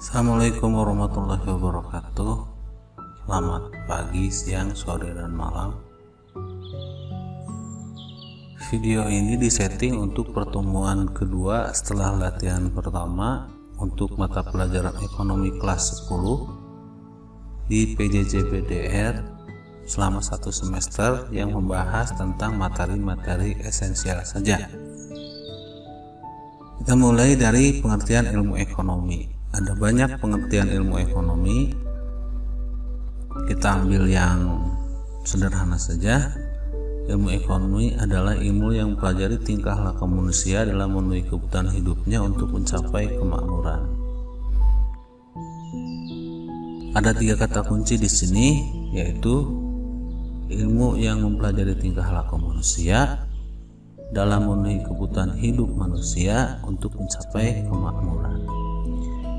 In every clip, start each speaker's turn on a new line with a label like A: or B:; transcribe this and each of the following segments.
A: Assalamualaikum warahmatullahi wabarakatuh. Selamat pagi, siang, sore, dan malam. Video ini disetting untuk pertemuan kedua setelah latihan pertama untuk mata pelajaran ekonomi kelas 10 di PJJ-PDR selama 1 semester yang membahas tentang materi-materi esensial saja. Kita mulai dari pengertian ilmu ekonomi. Ada banyak pengertian ilmu ekonomi. Kita ambil yang sederhana saja. Ilmu ekonomi adalah ilmu yang mempelajari tingkah laku manusia dalam memenuhi kebutuhan hidupnya untuk mencapai kemakmuran. Ada 3 kata kunci di sini, yaitu ilmu yang mempelajari tingkah laku manusia dalam memenuhi kebutuhan hidup manusia untuk mencapai kemakmuran.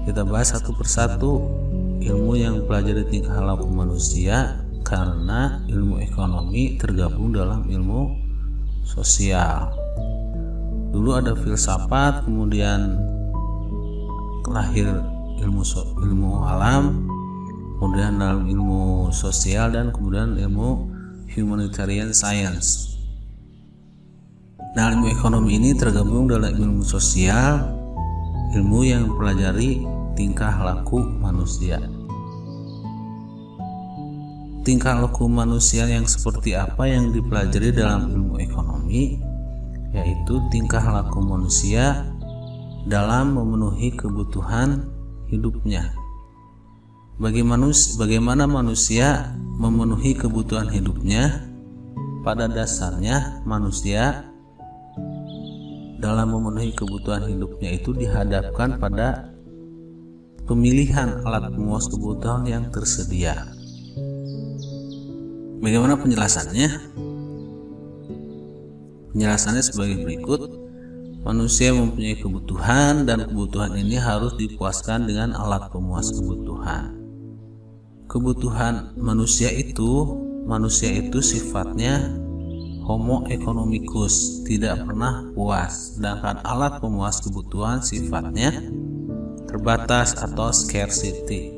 A: Kita bahas satu persatu ilmu yang mempelajari tingkah laku manusia, karena ilmu ekonomi tergabung dalam ilmu sosial. Dulu ada filsafat, kemudian lahir ilmu alam, kemudian dalam ilmu sosial, dan kemudian ilmu humanitarian science. Nah, ilmu ekonomi ini tergabung dalam ilmu sosial, ilmu yang mempelajari tingkah laku manusia. Tingkah laku manusia yang seperti apa yang dipelajari dalam ilmu ekonomi, yaitu tingkah laku manusia dalam memenuhi kebutuhan hidupnya. Bagaimana manusia memenuhi kebutuhan hidupnya? Pada dasarnya manusia dalam memenuhi kebutuhan hidupnya itu dihadapkan pada pemilihan alat pemuas kebutuhan yang tersedia. Bagaimana penjelasannya? Penjelasannya sebagai berikut. Manusia mempunyai kebutuhan, dan kebutuhan ini harus dipuaskan dengan alat pemuas kebutuhan. Kebutuhan manusia itu sifatnya homo economicus, tidak pernah puas, sedangkan alat pemuas kebutuhan sifatnya terbatas atau scarcity.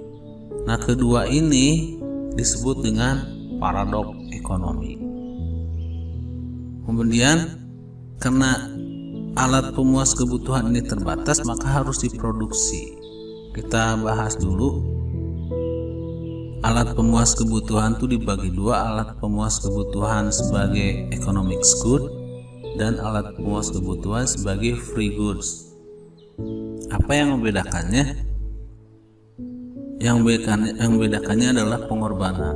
A: Nah, kedua ini disebut dengan paradoks ekonomi. Kemudian, karena alat pemuas kebutuhan ini terbatas, maka harus diproduksi. Kita bahas dulu. Alat pemuas kebutuhan itu dibagi 2, alat pemuas kebutuhan sebagai economic good dan alat pemuas kebutuhan sebagai free goods. Apa yang membedakannya? Yang membedakannya adalah pengorbanan.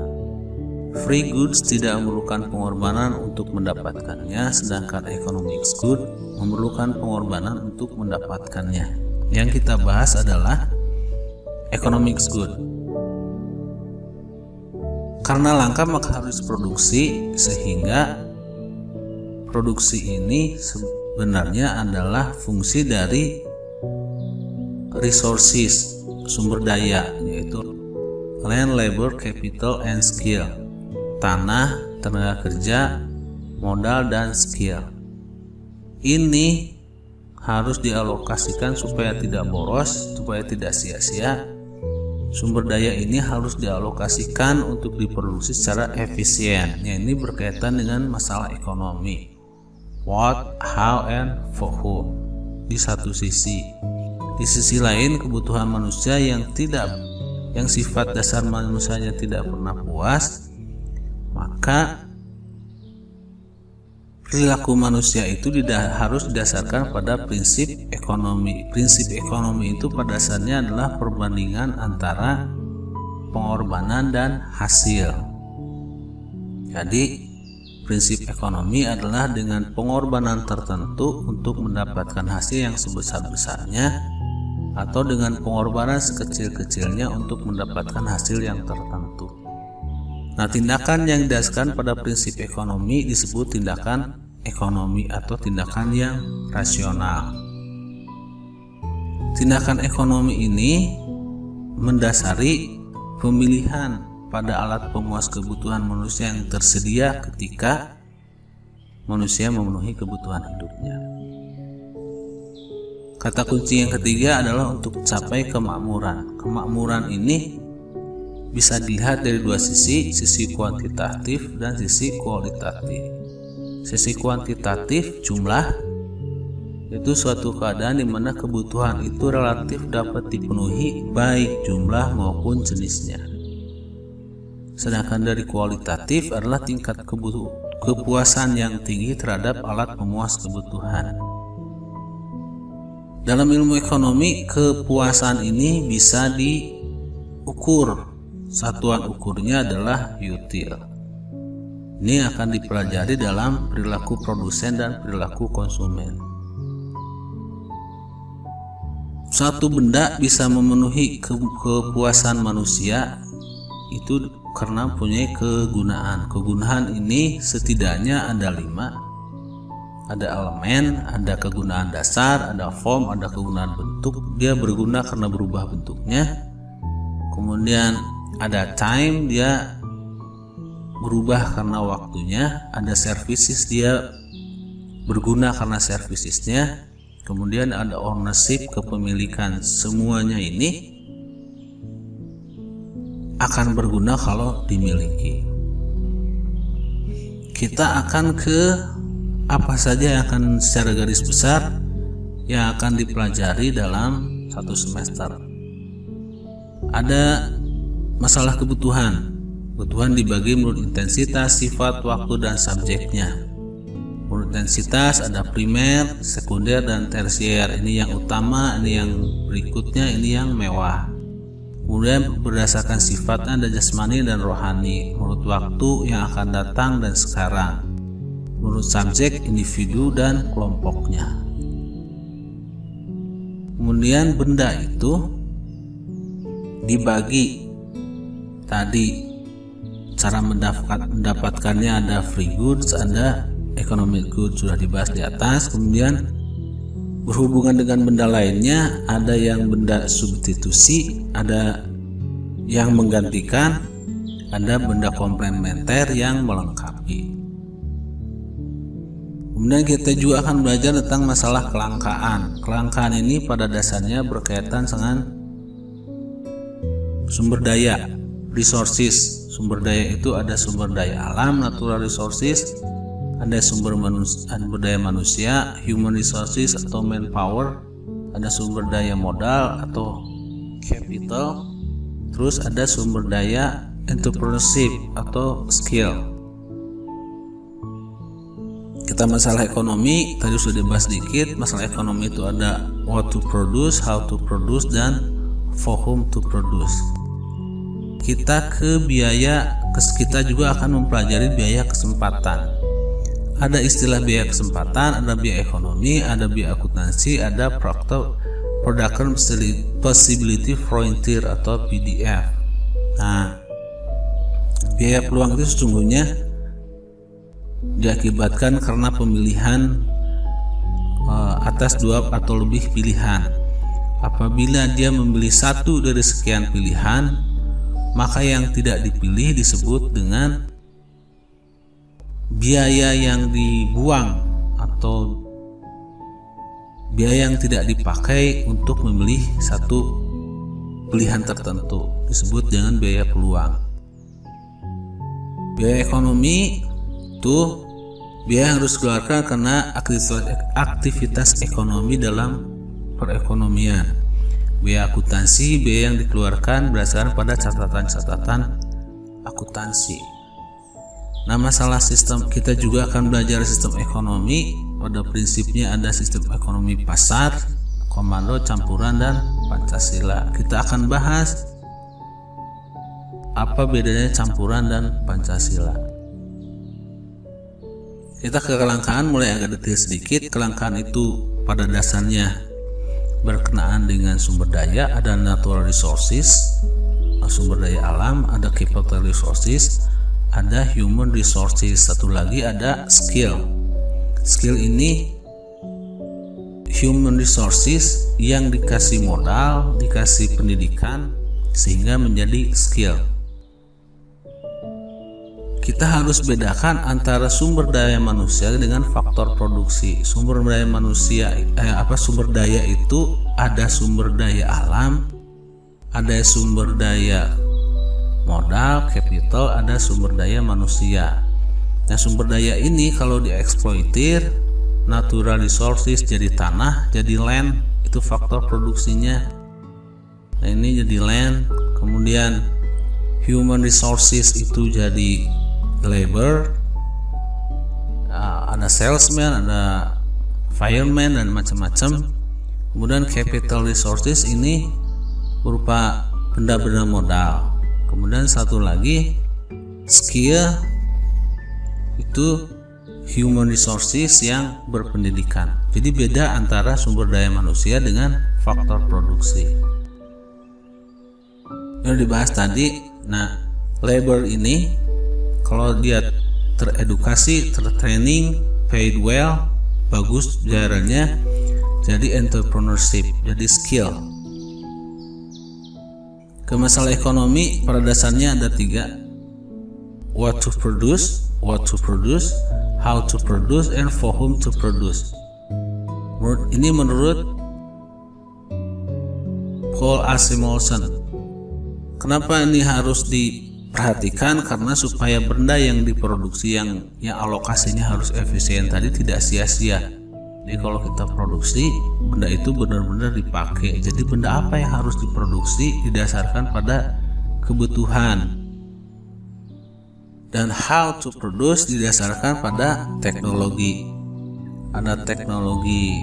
A: Free goods tidak memerlukan pengorbanan untuk mendapatkannya, sedangkan economic good memerlukan pengorbanan untuk mendapatkannya. Yang kita bahas adalah economic good. Karena langka maka harus produksi, sehingga produksi ini sebenarnya adalah fungsi dari resources, sumber daya, yaitu land, labor, capital, and skill. Tanah, tenaga kerja, modal, dan skill. Ini harus dialokasikan supaya tidak boros, supaya tidak sia-sia. Sumber daya ini harus dialokasikan untuk diproduksi secara efisien. Ini berkaitan dengan masalah ekonomi. What, how, and for whom. Di satu sisi. Di sisi lain, kebutuhan manusia yang sifat dasar manusianya tidak pernah puas, maka perilaku manusia itu harus didasarkan pada prinsip ekonomi. Prinsip ekonomi itu pada dasarnya adalah perbandingan antara pengorbanan dan hasil. Jadi, prinsip ekonomi adalah dengan pengorbanan tertentu untuk mendapatkan hasil yang sebesar-besarnya, atau dengan pengorbanan sekecil-kecilnya untuk mendapatkan hasil yang tertentu. Nah, tindakan yang didasarkan pada prinsip ekonomi disebut tindakan ekonomi atau tindakan yang rasional. Tindakan ekonomi ini mendasari pemilihan pada alat pemuas kebutuhan manusia yang tersedia ketika manusia memenuhi kebutuhan hidupnya. Kata kunci yang ketiga adalah untuk capai kemakmuran. Kemakmuran ini bisa dilihat dari dua sisi kuantitatif dan sisi kualitatif. Sisi kuantitatif, jumlah, itu suatu keadaan di mana kebutuhan itu relatif dapat dipenuhi baik jumlah maupun jenisnya. Sedangkan dari kualitatif adalah tingkat kepuasan yang tinggi terhadap alat pemuas kebutuhan. Dalam ilmu ekonomi, kepuasan ini bisa diukur. Satuan ukurnya adalah util. Ini akan dipelajari dalam perilaku produsen dan perilaku konsumen. Suatu benda bisa memenuhi kepuasan manusia itu karena mempunyai kegunaan. Kegunaan ini setidaknya ada 5. Ada elemen, ada kegunaan dasar, ada form, ada kegunaan bentuk. Dia berguna karena berubah bentuknya. Kemudian ada time, dia berubah karena waktunya. Ada services, dia berguna karena servicesnya. Kemudian ada ownership, kepemilikan. Semuanya ini akan berguna kalau dimiliki. Kita akan ke apa saja yang akan secara garis besar yang akan dipelajari dalam satu semester. Ada masalah kebutuhan. Kebutuhan dibagi menurut intensitas, sifat, waktu, dan subjeknya. Menurut intensitas ada primer, sekunder, dan tersier. Ini yang utama, ini yang berikutnya, ini yang mewah. Kemudian berdasarkan sifatnya ada jasmani dan rohani. Menurut waktu, yang akan datang dan sekarang. Menurut subjek, individu dan kelompoknya. Kemudian benda itu dibagi. Tadi cara mendapatkannya ada free goods, ada economic goods, sudah dibahas di atas. Kemudian berhubungan dengan benda lainnya, ada yang benda substitusi, ada yang menggantikan, ada benda komplementer yang melengkapi. Kemudian kita juga akan belajar tentang masalah kelangkaan. Kelangkaan ini pada dasarnya berkaitan dengan sumber daya, resources. Sumber daya itu ada sumber daya alam, natural resources, ada sumber daya manusia, human resources atau manpower, ada sumber daya modal atau capital, terus ada sumber daya entrepreneurship atau skill. Kita masalah ekonomi tadi sudah dibahas sedikit. Masalah ekonomi itu ada what to produce, how to produce, dan for whom to produce. Kita ke biaya, kita juga akan mempelajari biaya kesempatan. Ada istilah biaya kesempatan, ada biaya ekonomi, ada biaya akuntansi, ada production possibility frontier atau PDF. Nah, biaya peluang itu sesungguhnya diakibatkan karena pemilihan atas 2 atau lebih pilihan. Apabila dia memilih satu dari sekian pilihan, maka yang tidak dipilih disebut dengan biaya yang dibuang atau biaya yang tidak dipakai untuk memilih satu pilihan tertentu, disebut dengan biaya peluang. Biaya ekonomi itu biaya yang harus dikeluarkan karena aktivitas ekonomi dalam perekonomian. Biaya akuntansi, biaya yang dikeluarkan berdasarkan pada catatan-catatan akuntansi. Nah, masalah sistem, kita juga akan belajar sistem ekonomi. Pada prinsipnya ada sistem ekonomi pasar, komando, campuran, dan Pancasila. Kita akan bahas apa bedanya campuran dan Pancasila. Kita ke kelangkaan mulai agak detail sedikit. Kelangkaan itu pada dasarnya berkenaan dengan sumber daya. Ada natural resources, sumber daya alam, ada capital resources, ada human resources, satu lagi ada skill. Skill ini human resources yang dikasih modal, dikasih pendidikan sehingga menjadi skill. kita harus bedakan antara sumber daya manusia dengan faktor produksi. Sumber daya manusia sumber daya itu ada sumber daya alam, ada sumber daya modal, capital, ada sumber daya manusia. Nah, sumber daya ini kalau dieksploitir, natural resources jadi tanah, jadi land, itu faktor produksinya. Nah, ini jadi land. Kemudian human resources itu jadi labor, ada salesman, ada fireman dan macam-macam. Kemudian capital resources ini berupa benda-benda modal. Kemudian satu lagi skill itu human resources yang berpendidikan. Jadi beda antara sumber daya manusia dengan faktor produksi. Yang dibahas tadi, nah labor ini kalau dia teredukasi, tertraining, paid well, bagus jalannya, jadi entrepreneurship, jadi skill. Ke masalah ekonomi pada dasarnya ada 3: what to produce, how to produce, and for whom to produce. Ini menurut Paul Asamuelson. Kenapa ini harus diperhatikan? Karena supaya benda yang diproduksi yang alokasinya harus efisien tadi tidak sia-sia. Jadi kalau kita produksi, benda itu benar-benar dipakai. Jadi benda apa yang harus diproduksi didasarkan pada kebutuhan. Dan how to produce didasarkan pada teknologi. Ada teknologi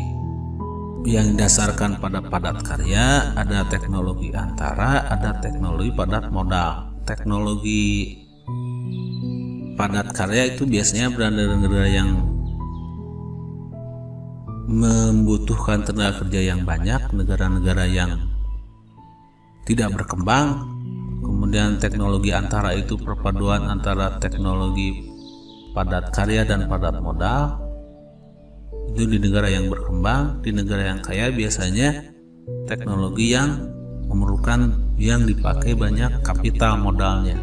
A: yang didasarkan pada padat karya, ada teknologi antara, ada teknologi padat modal. Teknologi padat karya itu biasanya negara-negara yang membutuhkan tenaga kerja yang banyak, negara-negara yang tidak berkembang. Kemudian teknologi antara itu perpaduan antara teknologi padat karya dan padat modal. Itu di negara yang berkembang. Di negara yang kaya biasanya teknologi yang memerlukan yang dipakai banyak kapital modalnya.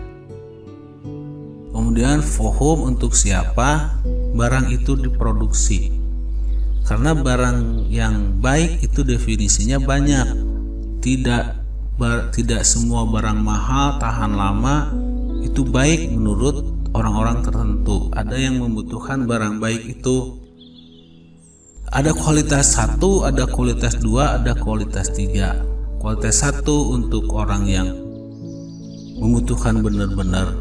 A: Kemudian for whom, untuk siapa barang itu diproduksi. Karena barang yang baik itu definisinya banyak. Tidak semua barang mahal tahan lama itu baik menurut orang-orang tertentu. Ada yang membutuhkan barang baik itu ada kualitas 1, ada kualitas 2, ada kualitas 3. Kualitas 1 untuk orang yang membutuhkan benar-benar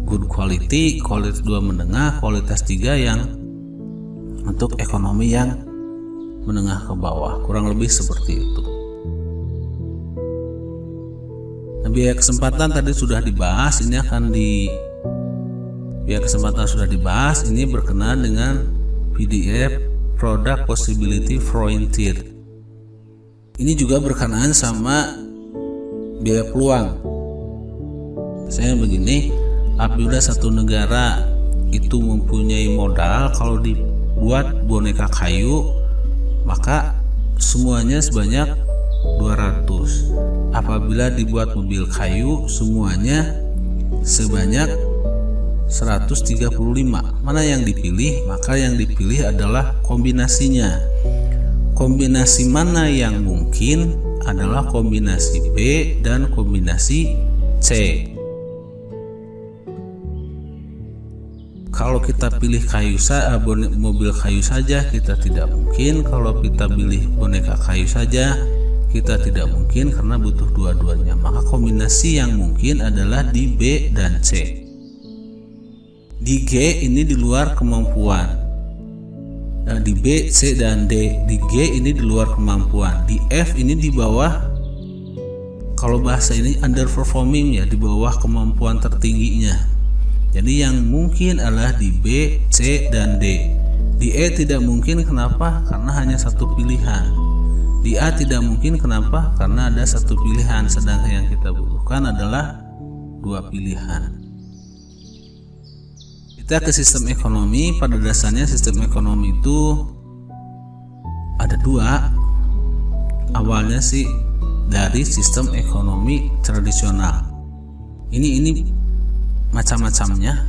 A: good quality, kualitas 2 menengah, kualitas 3 yang untuk ekonomi yang menengah ke bawah. Kurang lebih seperti itu. Nah, biaya kesempatan tadi sudah dibahas, ini biaya kesempatan sudah dibahas, ini berkenaan dengan PDF Product Possibility Frontier. Ini juga berkenaan sama biaya peluang. Saya begini, apabila satu negara itu mempunyai modal, kalau dibuat boneka kayu, maka semuanya sebanyak 200. Apabila dibuat mobil kayu, semuanya sebanyak 135. Mana yang dipilih? Maka yang dipilih adalah kombinasinya. Kombinasi mana yang mungkin adalah kombinasi B dan kombinasi C. Kalau kita pilih mobil kayu saja, kita tidak mungkin. Kalau kita pilih boneka kayu saja, kita tidak mungkin karena butuh dua-duanya. Maka kombinasi yang mungkin adalah di B dan C. Di G ini di luar kemampuan. Di B, C, dan D. Di G ini di luar kemampuan. Di F ini di bawah, kalau bahasa ini underperforming ya, di bawah kemampuan tertingginya. Jadi yang mungkin adalah di B, C, dan D. Di E tidak mungkin, kenapa? Karena hanya satu pilihan. Di A tidak mungkin, kenapa? Karena ada satu pilihan, sedangkan yang kita butuhkan adalah 2 pilihan. Kita ke sistem ekonomi. Pada dasarnya sistem ekonomi itu ada 2. Awalnya sih dari sistem ekonomi tradisional. Ini macam-macamnya.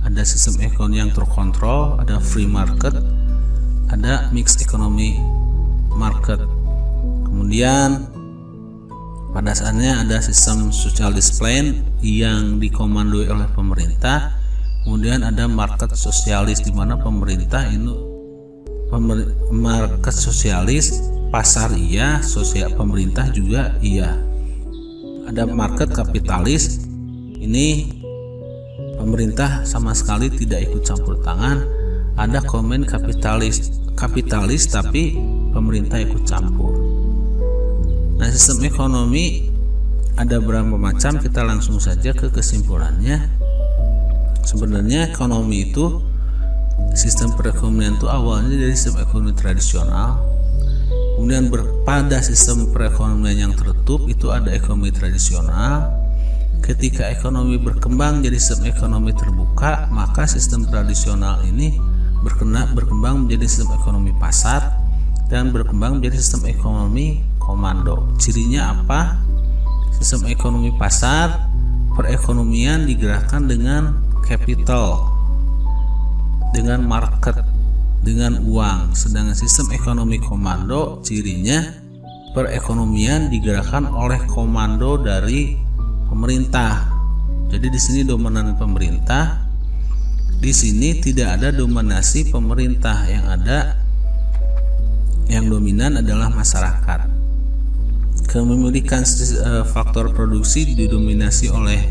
A: ada sistem ekonomi yang terkontrol, ada free market, ada mixed economy market. Kemudian pada dasarnya ada sistem socialist plan yang dikomandoi oleh pemerintah. Kemudian ada market sosialis di mana pemerintah ini market sosialis, pasar iya, sosial pemerintah juga iya. Ada market kapitalis, ini pemerintah sama sekali tidak ikut campur tangan. Ada common kapitalis tapi pemerintah ikut campur. Nah, sistem ekonomi ada berapa macam, kita langsung saja ke kesimpulannya. Sebenarnya ekonomi itu, sistem perekonomian itu awalnya dari sistem ekonomi tradisional. Kemudian pada sistem perekonomian yang tertutup itu ada ekonomi tradisional. Ketika ekonomi berkembang jadi sistem ekonomi terbuka, maka sistem tradisional ini berkembang menjadi sistem ekonomi pasar dan berkembang menjadi sistem ekonomi komando. Cirinya apa? Sistem ekonomi pasar, perekonomian digerakkan dengan capital, dengan market, dengan uang. Sedangkan sistem ekonomi komando cirinya perekonomian digerakkan oleh komando dari pemerintah. Jadi di sini dominan pemerintah. Di sini tidak ada dominasi pemerintah, yang dominan adalah masyarakat. Kepemilikan faktor produksi didominasi oleh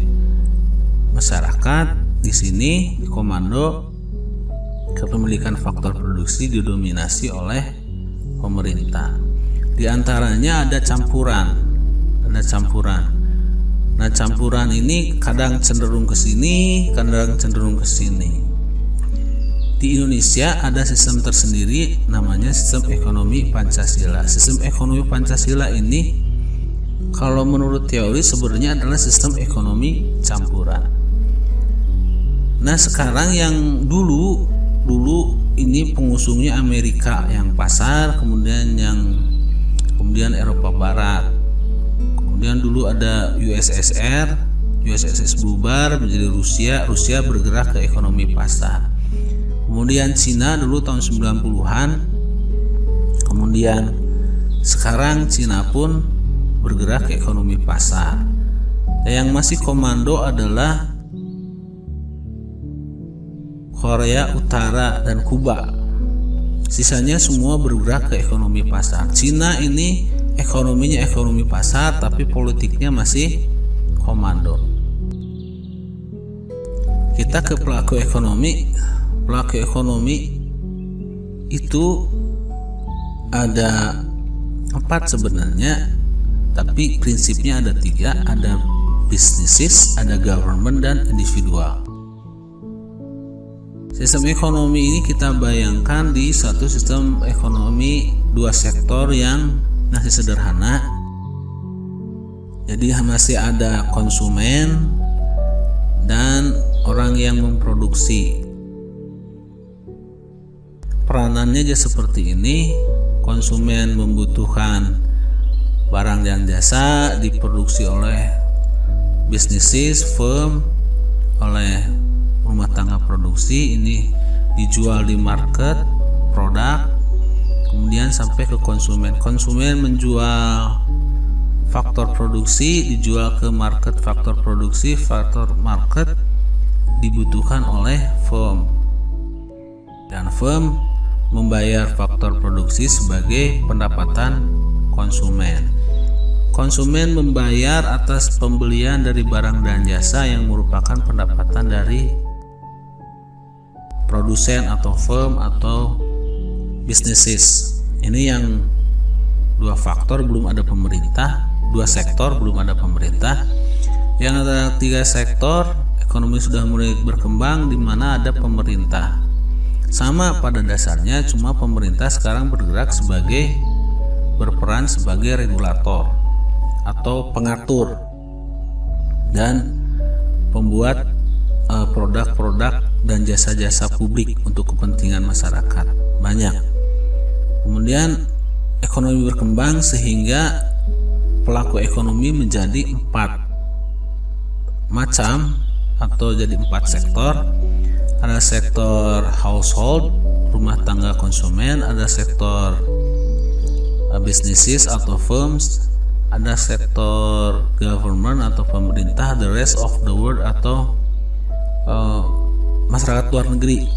A: masyarakat. Di sini di komando kepemilikan faktor produksi didominasi oleh pemerintah. Di antaranya ada campuran. Nah, campuran ini kadang cenderung ke sini, kadang cenderung ke sini. Di Indonesia ada sistem tersendiri namanya sistem ekonomi Pancasila. Sistem ekonomi Pancasila ini kalau menurut teori sebenarnya adalah sistem ekonomi campuran. Nah, sekarang yang dulu ini pengusungnya Amerika yang pasar, kemudian Eropa Barat. Kemudian dulu ada USSR bubar menjadi Rusia bergerak ke ekonomi pasar. Kemudian Cina dulu tahun 90-an. Kemudian sekarang Cina pun bergerak ke ekonomi pasar. Yang masih komando adalah Korea Utara dan Kuba. Sisanya semua bergerak ke ekonomi pasar. Cina ini ekonominya ekonomi pasar tapi politiknya masih komando. Kita ke pelaku ekonomi. Pelaku ekonomi itu ada 4 sebenarnya, tapi prinsipnya ada 3. Ada businesses, ada government, dan individual. Sistem ekonomi ini kita bayangkan di satu sistem ekonomi 2 sektor yang masih sederhana. Jadi masih ada konsumen dan orang yang memproduksi. Peranannya aja seperti ini. Konsumen membutuhkan barang dan jasa diproduksi oleh businesses, firm, oleh rumah tangga produksi, ini dijual di market produk, kemudian sampai ke konsumen. Konsumen menjual faktor produksi, dijual ke market faktor produksi, faktor market dibutuhkan oleh firm, dan firm membayar faktor produksi sebagai pendapatan konsumen. Konsumen membayar atas pembelian dari barang dan jasa yang merupakan pendapatan dari produsen atau firm atau businesses. Ini yang 2 faktor belum ada pemerintah, 2 sektor belum ada pemerintah. Yang ada 3 sektor ekonomi sudah mulai berkembang di mana ada pemerintah. Sama pada dasarnya, cuma pemerintah sekarang berperan sebagai regulator atau pengatur dan pembuat produk-produk dan jasa-jasa publik untuk kepentingan masyarakat banyak. Kemudian ekonomi berkembang sehingga pelaku ekonomi menjadi 4 macam atau jadi 4 sektor. ada sektor household, rumah tangga konsumen, ada sektor businesses atau firms, ada sektor government atau pemerintah, the rest of the world atau masyarakat luar negeri.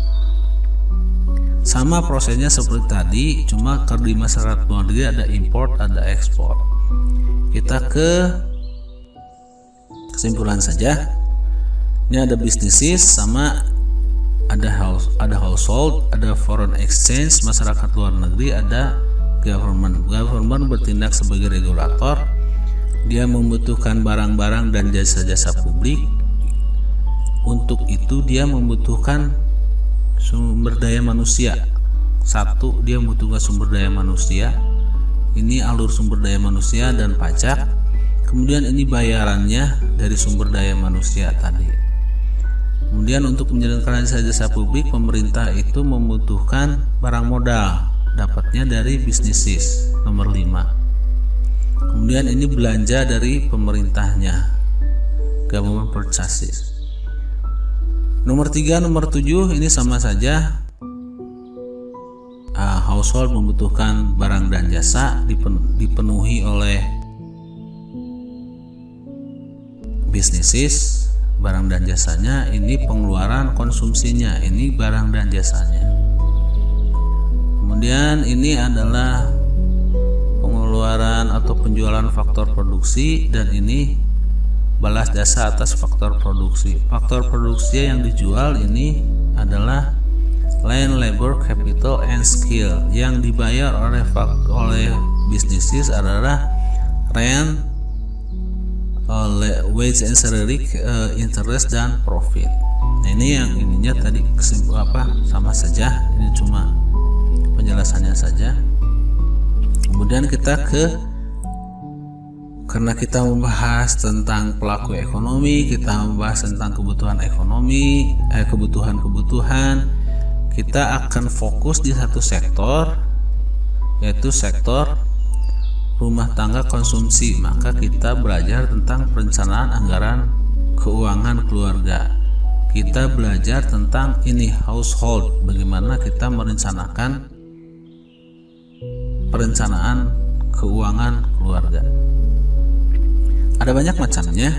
A: Sama prosesnya seperti tadi, cuma kalau di masyarakat luar negeri ada import, ada ekspor. Kita ke kesimpulan saja. Ini ada businesses, sama ada household, ada foreign exchange, masyarakat luar negeri, ada government. Government bertindak sebagai regulator. Dia membutuhkan barang-barang dan jasa-jasa publik. Untuk itu dia membutuhkan sumber daya manusia. Satu, dia membutuhkan sumber daya manusia. Ini alur sumber daya manusia dan pajak. Kemudian ini bayarannya dari sumber daya manusia tadi. Kemudian untuk menjalankan jasa publik, pemerintah itu membutuhkan barang modal, dapatnya dari businesses, nomor 5. Kemudian ini belanja dari pemerintahnya, government purchases. Nomor 3, nomor 7 ini sama saja. Household membutuhkan barang dan jasa, dipenuhi oleh businesses, barang dan jasanya. Ini pengeluaran konsumsinya, ini barang dan jasanya. Kemudian ini adalah pengeluaran atau penjualan faktor produksi, dan ini balas jasa atas faktor produksi. Faktor produksi yang dijual ini adalah land, labor, capital, and skill. Yang dibayar oleh businesses adalah rent, wage and salary, interest, dan profit. Nah, ini yang ininya tadi sama saja. Ini cuma penjelasannya saja. Kemudian kita karena kita membahas tentang pelaku ekonomi, kita membahas tentang kebutuhan ekonomi, kebutuhan, kita akan fokus di satu sektor, yaitu sektor rumah tangga konsumsi. Maka kita belajar tentang perencanaan anggaran keuangan keluarga. Kita belajar tentang ini household, bagaimana kita merencanakan perencanaan keuangan keluarga. Ada banyak macamnya.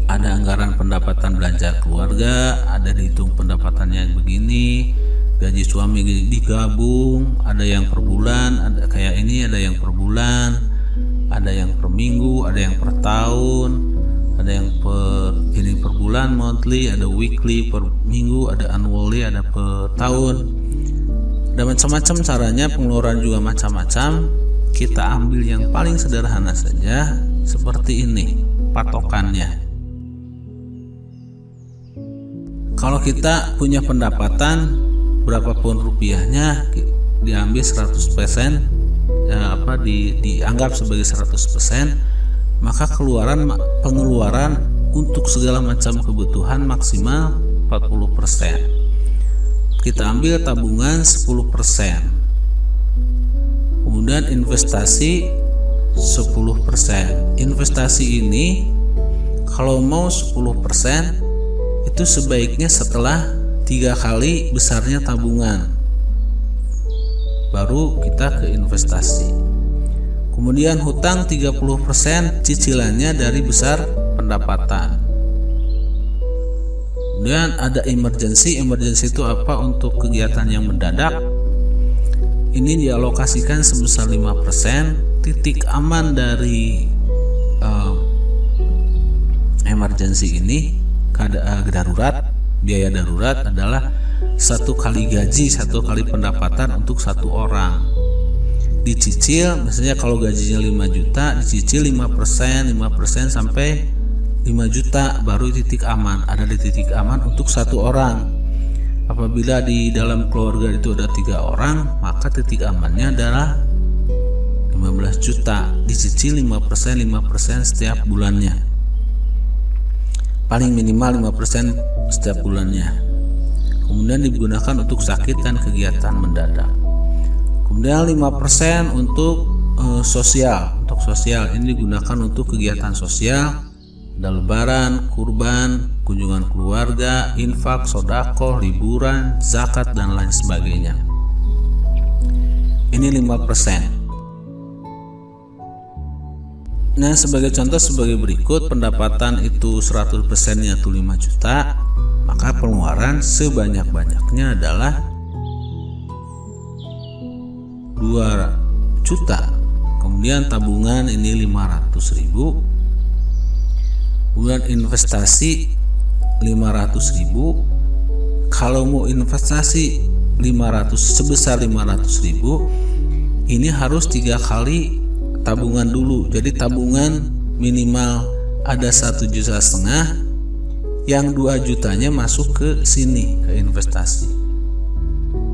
A: Ada anggaran pendapatan belanja keluarga, ada dihitung pendapatannya begini, gaji suami digabung, ada yang per bulan, ada kayak ini, ada yang per bulan, ada yang per minggu, ada yang per tahun, ada yang per bulan monthly, ada weekly per minggu, ada annually, ada per tahun. Ada macam-macam caranya, pengeluaran juga macam-macam. Kita ambil yang paling sederhana saja, seperti ini patokannya. Kalau kita punya pendapatan berapapun rupiahnya, diambil 100%, dianggap sebagai 100%, maka pengeluaran untuk segala macam kebutuhan maksimal 40%. Kita ambil tabungan 10%. Kemudian investasi 10%. Investasi ini kalau mau 10%, itu sebaiknya setelah 3 kali besarnya tabungan, baru kita ke investasi. Kemudian hutang 30%, cicilannya dari besar pendapatan. Kemudian ada emergency. Emergency itu apa? Untuk kegiatan yang mendadak. Ini dialokasikan sebesar 5%. Titik aman dari emergency ini, darurat, biaya darurat adalah 1 kali gaji, 1 kali pendapatan untuk 1 orang. Dicicil, misalnya kalau gajinya 5 juta, dicicil 5% sampai 5 juta, baru titik aman. Ada di titik aman untuk 1 orang. Apabila di dalam keluarga itu ada 3 orang, maka titik amannya adalah 15 juta, dicicil 5% setiap bulannya. Paling minimal 5% setiap bulannya. Kemudian digunakan untuk sakit dan kegiatan mendadak. Kemudian 5% untuk sosial. Untuk sosial ini digunakan untuk kegiatan sosial. Ada lebaran, kurban, kunjungan keluarga, infak, sedekah, liburan, zakat, dan lain sebagainya. Ini 5%. Nah, sebagai contoh sebagai berikut, pendapatan itu 100%-nya itu 5 juta, maka pengeluaran sebanyak-banyaknya adalah 2 juta. Kemudian tabungan ini 500.000. Kemudian investasi 500.000. Kalau mau investasi sebesar 500.000, ini harus 3 kali tabungan dulu. Jadi tabungan minimal ada 1,5 juta, yang 2 jutanya masuk ke sini, ke investasi.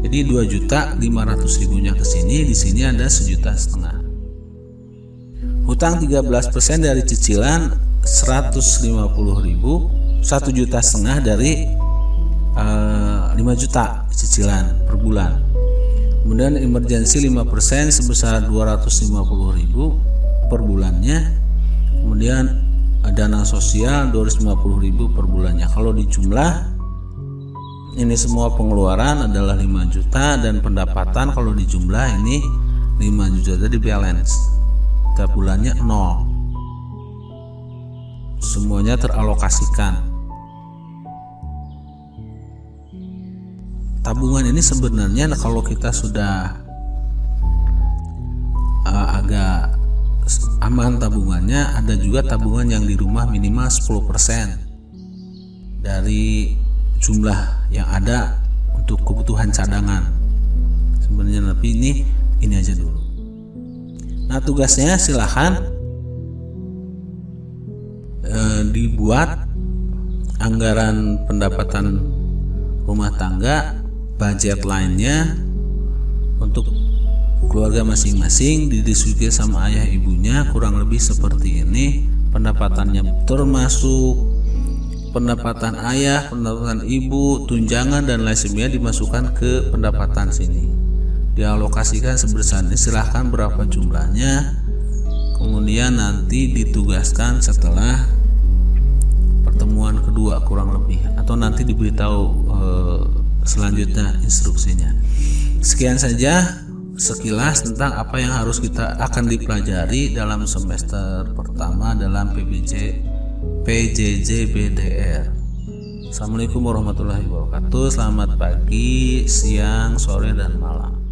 A: Jadi 2.500.000-nya ke sini, di sini ada 1,5 juta. Hutang 13% dari cicilan 150.000, 1,5 juta dari 5 juta cicilan per bulan. Kemudian emergensi 5% sebesar 250.000 per bulannya. Kemudian dana sosial 250.000 per bulannya. Kalau dijumlah ini semua pengeluaran adalah 5 juta dan pendapatan kalau dijumlah ini 5 juta. Jadi balance tiap bulannya 0. Semuanya teralokasikan. Tabungan ini sebenarnya kalau kita sudah agak aman tabungannya, ada juga tabungan yang di rumah minimal 10% dari jumlah yang ada untuk kebutuhan cadangan. Sebenarnya tapi ini aja dulu. Nah, tugasnya silahkan dibuat anggaran pendapatan rumah tangga, budget lainnya untuk keluarga masing-masing, didiskusikan sama ayah ibunya, kurang lebih seperti ini pendapatannya, termasuk pendapatan ayah, pendapatan ibu, tunjangan dan lain sebagainya dimasukkan ke pendapatan sini, dialokasikan sebesar ini. Silahkan berapa jumlahnya, kemudian nanti ditugaskan setelah pertemuan kedua kurang lebih, atau nanti diberitahu selanjutnya instruksinya. Sekian saja sekilas tentang apa yang harus kita akan dipelajari dalam semester pertama dalam PJJ BDR. Assalamualaikum warahmatullahi wabarakatuh. Selamat pagi, siang, sore, dan malam.